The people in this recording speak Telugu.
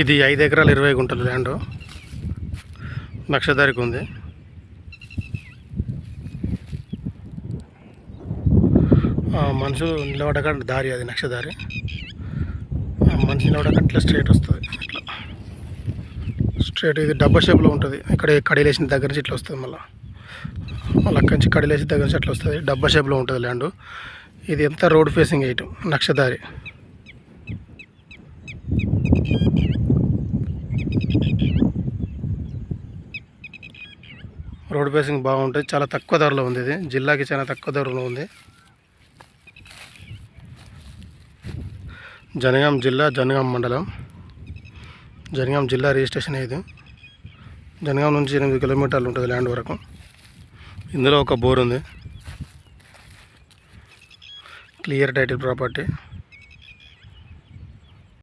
ఇది 5 ఎకరాలు 20 గుంటలు ల్యాండ్ నక్షదారికి ఉంది. మనుషులు నిలబడకంటే దారి అది నక్షదారి. మనిషి నిలబడకంటే ఇట్లా స్ట్రైట్ వస్తుంది. ఇట్లా స్ట్రైట్ ఇది డబ్బా షేప్లో ఉంటుంది. ఇక్కడ కడిలేసిన దగ్గర నుంచి ఇట్లా వస్తుంది. మళ్ళీ అక్కడి నుంచి కడిలేసిన దగ్గర నుంచి అట్లా వస్తుంది. డబ్బా షేప్లో ఉంటుంది ల్యాండ్. ఇది ఎంత రోడ్ ఫేసింగ్ ఎయిట్ నక్షదారి. రోడ్ ఫేసింగ్ బాగుంటుంది. చాలా తక్కువ ధరలో ఉంది. ఇది జిల్లాకి చాలా తక్కువ ధరలో ఉంది. జనగాం జిల్లా, జనగాం మండలం, జనగాం జిల్లా రిజిస్ట్రేషన్. ఇది జనగాం నుంచి 8 కిలోమీటర్లు ఉంటుంది ల్యాండ్ వరకు. ఇందులో ఒక బోర్ ఉంది. Clear title property.